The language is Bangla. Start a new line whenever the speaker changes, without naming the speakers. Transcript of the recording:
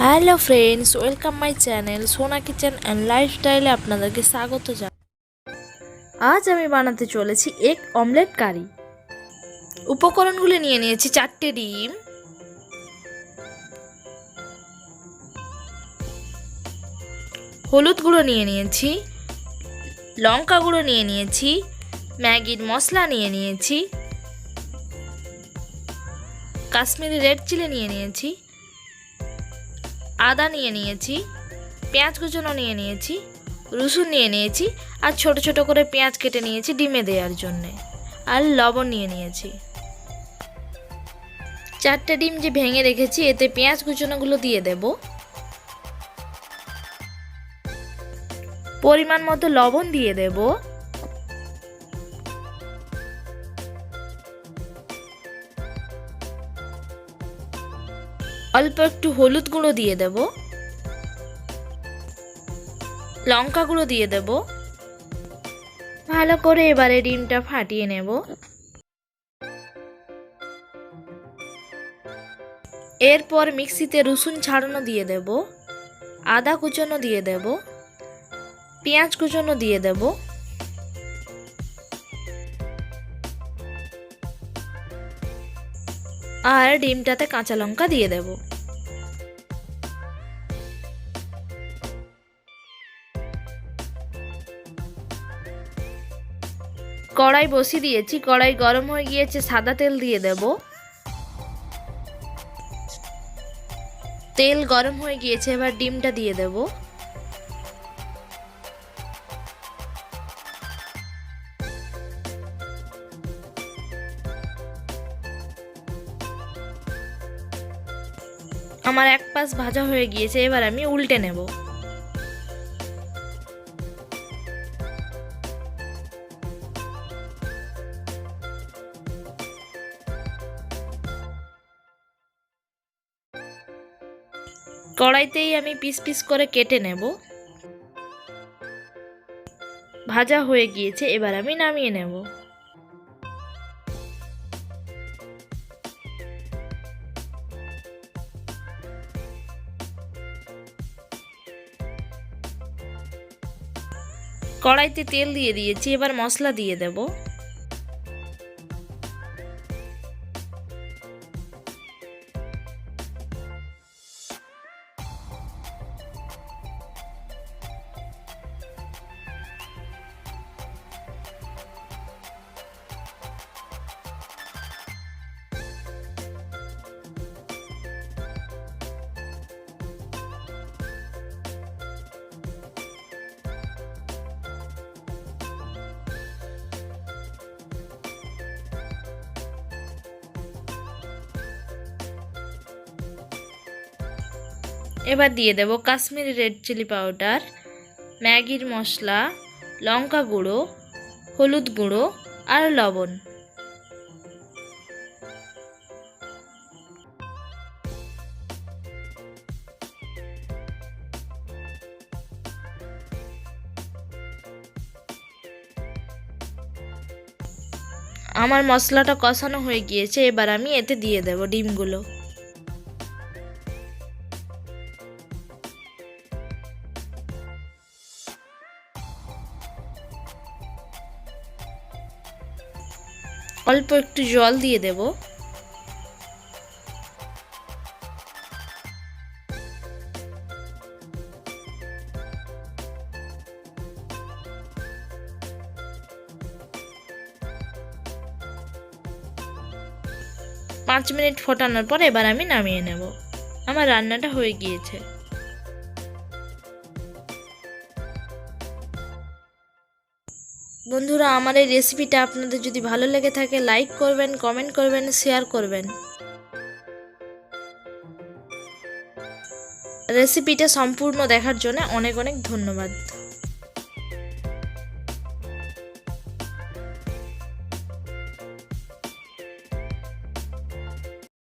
Hello friends, welcome my channel সোনা কিচেন অ্যান্ড লাইফস্টাইলে আপনাদেরকে স্বাগত জানাই। আজ আমি বানাতে চলেছি এগ অমলেট কারি। উপকরণগুলো নিয়ে নিয়েছি 4টে ডিম, হলুদ গুঁড়ো নিয়ে নিয়েছি, লঙ্কা গুঁড়ো নিয়ে নিয়েছি, ম্যাগির মশলা নিয়ে নিয়েছি, কাশ্মীরি রেড চিলি নিয়ে নিয়েছি, আদা নিয়ে নিয়েছি, পেঁয়াজ কুচনো নিয়ে নিয়েছি, রসুন নিয়ে নিয়েছি আর ছোট ছোট করে পেঁয়াজ কেটে নিয়েছি ডিমে দেওয়ার জন্যে, আর লবণ নিয়ে নিয়েছি। 4টে ডিম যে ভেঙে রেখেছি এতে পেঁয়াজ কুচনোগুলো দিয়ে দেব, পরিমাণ মতো লবণ দিয়ে দেব, অল্প একটু হলুদ গুঁড়ো দিয়ে দেব, লঙ্কা গুঁড়ো দিয়ে দেব। ভালো করে এবারে ডিমটা ফাটিয়ে নেব। এরপর মিক্সিতে রসুন ছাড়ানো দিয়ে দেব, আদা কুচনো দিয়ে দেব, পেঁয়াজ কুচনো দিয়ে দেব, আর ডিমটাতে কাঁচা লঙ্কা দিয়ে দেব। কড়াই বসিয়ে দিয়েছি, কড়াই গরম হয়ে গিয়েছে, সাদা তেল দিয়ে দেব। তেল গরম হয়ে গিয়েছে, এবার ডিমটা দিয়ে দেব। আমার এক পাশ ভাজা হয়ে গিয়েছে, এবার আমি উল্টে নেব। কড়াইতেই আমি পিস পিস করে কেটে নেব। ভাজা হয়ে গিয়েছে, এবার আমি নামিয়ে নেব। কড়াইতে তেল দিয়ে দিয়েছি, এবার মশলা দিয়ে দেব। এবার দিয়ে দেব কাশ্মীরি রেড চিলি পাউডার, ম্যাগির মশলা, লঙ্কা গুঁড়ো, হলুদ গুঁড়ো আর লবণ। আমার মশলাটা কষানো হয়ে গিয়েছে, এবার আমি এতে দিয়ে দেব ডিমগুলো। অল্প একটু জল দিয়ে দেব। পাঁচ মিনিট ফোটানোর পর এবার আমি নামিয়ে নেব। আমার রান্নাটা হয়ে গিয়েছে। বন্ধুরা, আমার এই রেসিপিটা আপনাদের যদি ভালো লেগে থাকে লাইক করবেন, কমেন্ট করবেন, শেয়ার করবেন। রেসিপিটা সম্পূর্ণ দেখার জন্য অনেক অনেক ধন্যবাদ।